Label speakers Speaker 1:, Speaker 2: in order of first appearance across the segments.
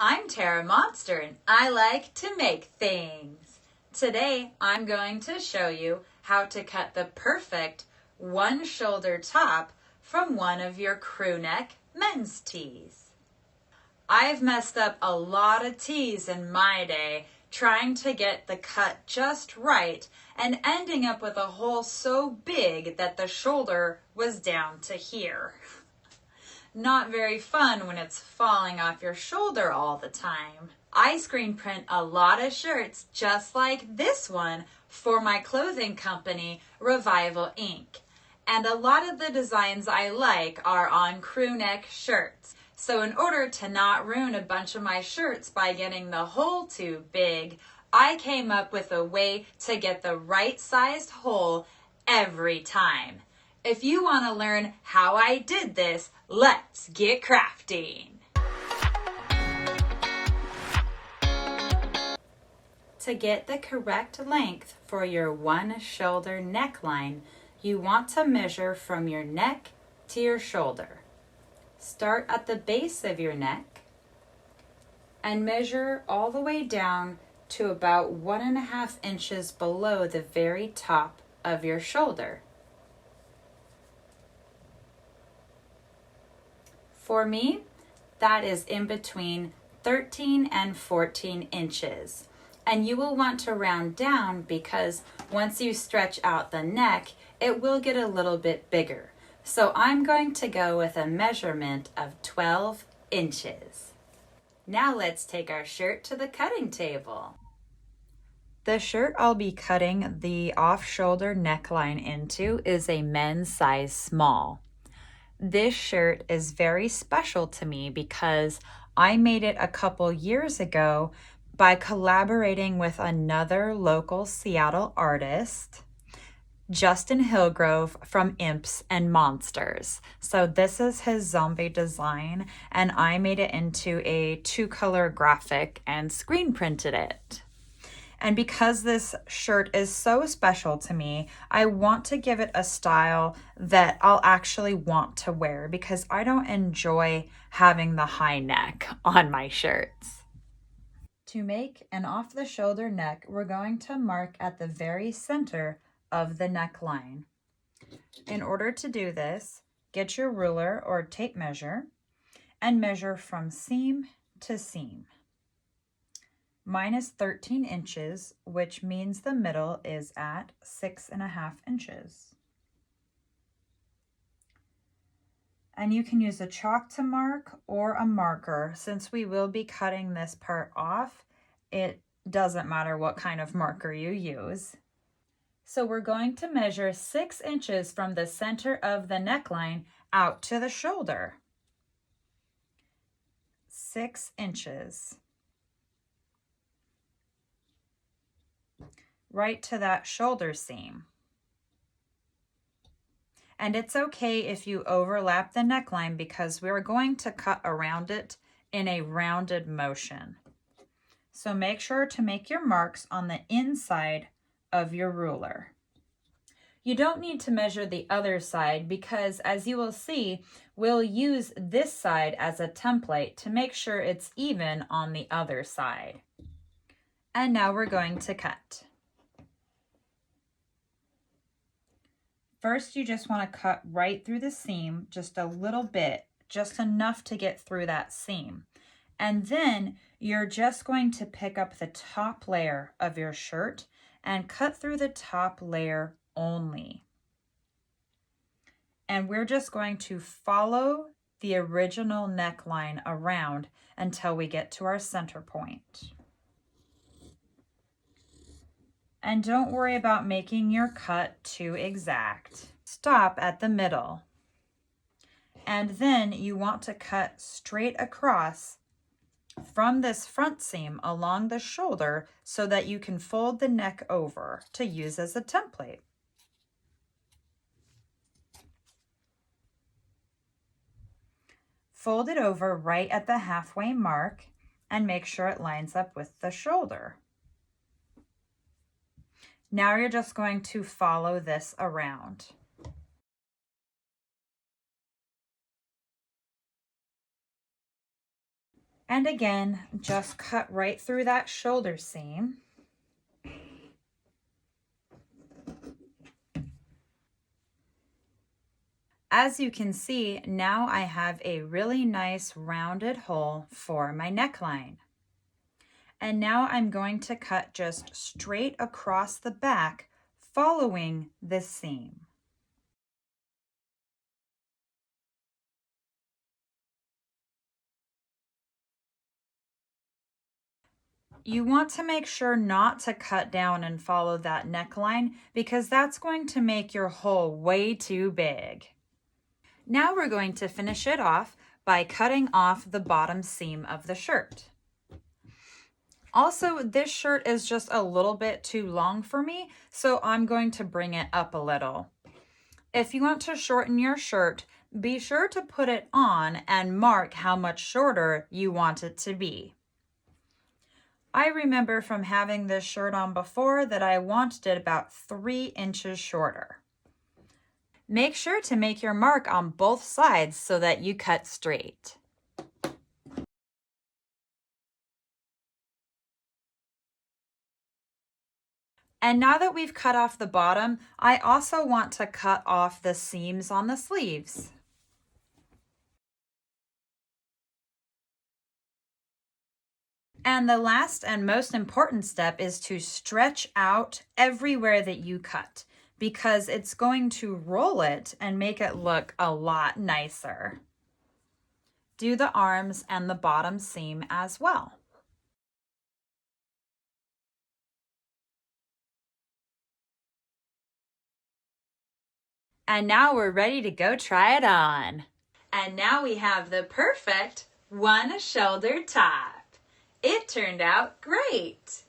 Speaker 1: I'm Tara Monster and I like to make things. Today I'm going to show you how to cut the perfect one shoulder top from one of your crew neck men's tees. I've messed up a lot of tees in my day trying to get the cut just right and ending up with a hole so big that the shoulder was down to here. Not very fun when it's falling off your shoulder all the time. I screen print a lot of shirts just like this one for my clothing company, Revival Inc. And a lot of the designs I like are on crew neck shirts. So in order to not ruin a bunch of my shirts by getting the hole too big, I came up with a way to get the right sized hole every time. If you want to learn how I did this, let's get crafting. To get the correct length for your one shoulder neckline, you want to measure from your neck to your shoulder. Start at the base of your neck and measure all the way down to about 1.5 inches below the very top of your shoulder. For me, that is in between 13 and 14 inches. And you will want to round down because once you stretch out the neck, it will get a little bit bigger. So I'm going to go with a measurement of 12 inches. Now let's take our shirt to the cutting table. The shirt I'll be cutting the off-shoulder neckline into is a men's size small. This shirt is very special to me because I made it a couple years ago by collaborating with another local Seattle artist, Justin Hillgrove from Imps and Monsters. So this is his zombie design and I made it into a 2-color graphic and screen printed it. And because this shirt is so special to me, I want to give it a style that I'll actually want to wear because I don't enjoy having the high neck on my shirts. To make an off-the-shoulder neck, we're going to mark at the very center of the neckline. In order to do this, get your ruler or tape measure and measure from seam to seam. Mine is 13 inches, which means the middle is at 6.5 inches. And you can use a chalk to mark or a marker. Since we will be cutting this part off, it doesn't matter what kind of marker you use. So we're going to measure 6 inches from the center of the neckline out to the shoulder. 6 inches. Right to that shoulder seam. And it's okay if you overlap the neckline because we're going to cut around it in a rounded motion. So make sure to make your marks on the inside of your ruler. You don't need to measure the other side because, as you will see, we'll use this side as a template to make sure it's even on the other side. And now we're going to cut. First, you just want to cut right through the seam, just a little bit, just enough to get through that seam. And then you're just going to pick up the top layer of your shirt and cut through the top layer only. And we're just going to follow the original neckline around until we get to our center point. And don't worry about making your cut too exact. Stop at the middle. And then you want to cut straight across from this front seam along the shoulder so that you can fold the neck over to use as a template. Fold it over right at the halfway mark and make sure it lines up with the shoulder. Now you're just going to follow this around. And again, just cut right through that shoulder seam. As you can see, now I have a really nice rounded hole for my neckline. And now I'm going to cut just straight across the back, following this seam. You want to make sure not to cut down and follow that neckline because that's going to make your hole way too big. Now we're going to finish it off by cutting off the bottom seam of the shirt. Also, this shirt is just a little bit too long for me, so I'm going to bring it up a little. If you want to shorten your shirt, be sure to put it on and mark how much shorter you want it to be. I remember from having this shirt on before that I wanted it about 3 inches shorter. Make sure to make your mark on both sides so that you cut straight. And now that we've cut off the bottom, I also want to cut off the seams on the sleeves. And the last and most important step is to stretch out everywhere that you cut, because it's going to roll it and make it look a lot nicer. Do the arms and the bottom seam as well. And now we're ready to go try it on. And now we have the perfect one shoulder top. It turned out great.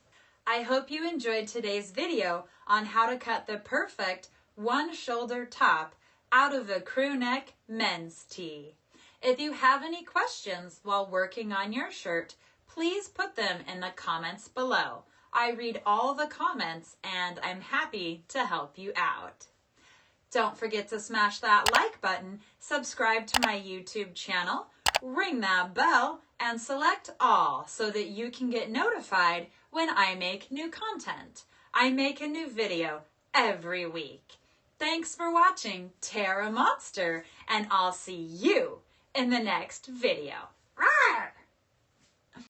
Speaker 1: I hope you enjoyed today's video on how to cut the perfect one shoulder top out of a crew neck men's tee. If you have any questions while working on your shirt, please put them in the comments below. I read all the comments and I'm happy to help you out. Don't forget to smash that like button, subscribe to my YouTube channel, ring that bell, and select all so that you can get notified when I make new content. I make a new video every week. Thanks for watching Terra Monster, and I'll see you in the next video. Rawr!